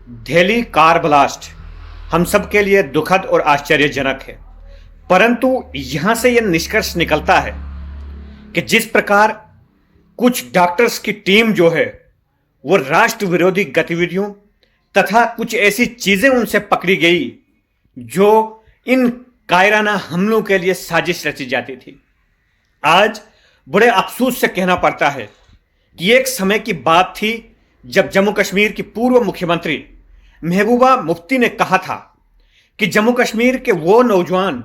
Delhi car blast हम सब के लिए दुखद और आश्चर्यजनक है। परंतु यहां से यह निष्कर्ष निकलता है कि जिस प्रकार कुछ डॉक्टर्स की टीम जो है वो राष्ट्र विरोधी गतिविधियों तथा कुछ ऐसी चीजें उनसे पकड़ी गई जो इन कायराना हमलों के लिए साजिश रची जाती थी। आज बड़े अफसोस से कहना पड़ता है कि एक समय की बात थी जब जम्मू कश्मीर की पूर्व मुख्यमंत्री महबूबा मुफ्ती ने कहा था कि जम्मू कश्मीर के वो नौजवान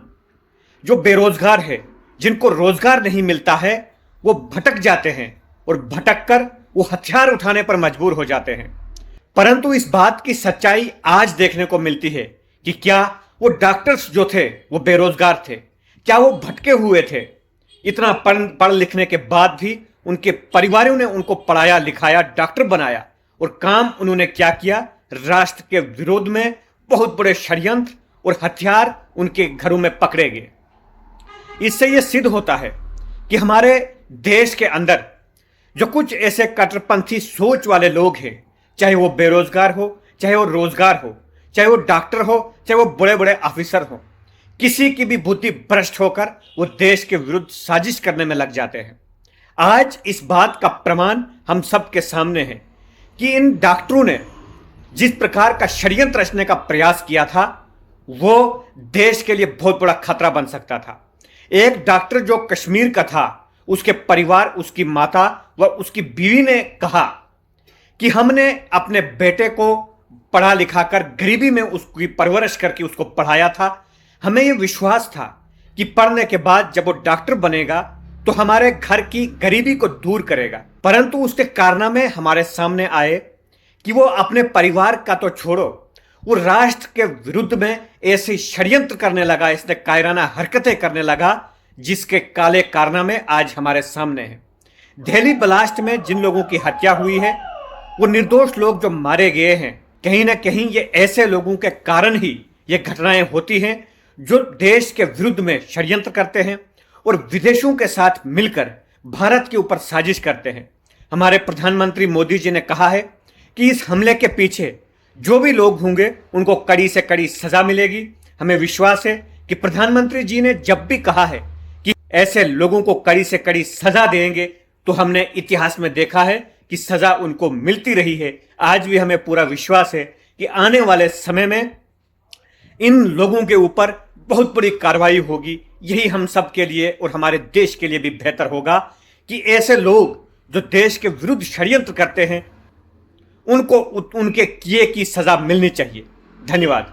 जो बेरोजगार है, जिनको रोजगार नहीं मिलता है, वो भटक जाते हैं और भटक कर वो हथियार उठाने पर मजबूर हो जाते हैं। परंतु इस बात की सच्चाई आज देखने को मिलती है कि क्या वो डॉक्टर्स जो थे वो बेरोजगार थे, क्या वो भटके हुए थे। इतना पढ़ लिखने के बाद भी उनके परिवारों ने उनको पढ़ाया लिखाया, डॉक्टर बनाया, और काम उन्होंने क्या किया, राष्ट्र के विरोध में बहुत बड़े षड्यंत्र और हथियार उनके घरों में पकड़े गए। इससे यह सिद्ध होता है कि हमारे देश के अंदर जो कुछ ऐसे कट्टरपंथी सोच वाले लोग हैं, चाहे वो बेरोजगार हो, चाहे वो रोजगार हो, चाहे वो डॉक्टर हो, चाहे वो बड़े बड़े ऑफिसर हो, किसी की भी बुद्धि भ्रष्ट होकर वो देश के विरुद्ध साजिश करने में लग जाते हैं। आज इस बात का प्रमाण हम सबके सामने है कि इन डॉक्टरों ने जिस प्रकार का षड्यंत्र रचने का प्रयास किया था वो देश के लिए बहुत बड़ा खतरा बन सकता था। एक डॉक्टर जो कश्मीर का था, उसके परिवार, उसकी माता व उसकी बीवी ने कहा कि हमने अपने बेटे को पढ़ा लिखा कर गरीबी में उसकी परवरिश करके उसको पढ़ाया था। हमें यह विश्वास था कि पढ़ने के बाद जब वो डॉक्टर बनेगा तो हमारे घर की गरीबी को दूर करेगा। परंतु उसके कारनामे हमारे सामने आए कि वो अपने परिवार का तो छोड़ो, वो राष्ट्र के विरुद्ध में ऐसे षड्यंत्र करने लगा, इसने कायराना हरकतें करने लगा, जिसके काले कारनामे आज हमारे सामने हैं। दिल्ली ब्लास्ट में जिन लोगों की हत्या हुई है वो निर्दोष लोग जो मारे गए हैं, कहीं ना कहीं ये ऐसे लोगों के कारण ही ये घटनाएं होती हैं जो देश के विरुद्ध में षड्यंत्र करते हैं और विदेशों के साथ मिलकर भारत के ऊपर साजिश करते हैं। हमारे प्रधानमंत्री मोदी जी ने कहा है कि इस हमले के पीछे जो भी लोग होंगे उनको कड़ी से कड़ी सजा मिलेगी। हमें विश्वास है कि प्रधानमंत्री जी ने जब भी कहा है कि ऐसे लोगों को कड़ी से कड़ी सजा देंगे, तो हमने इतिहास में देखा है कि सजा उनको मिलती रही है। आज भी हमें पूरा विश्वास है कि आने वाले समय में इन लोगों के ऊपर बहुत बड़ी कार्रवाई होगी। यही हम सब के लिए और हमारे देश के लिए भी बेहतर होगा कि ऐसे लोग जो देश के विरुद्ध षड्यंत्र करते हैं उनको उनके किए की सजा मिलनी चाहिए। धन्यवाद।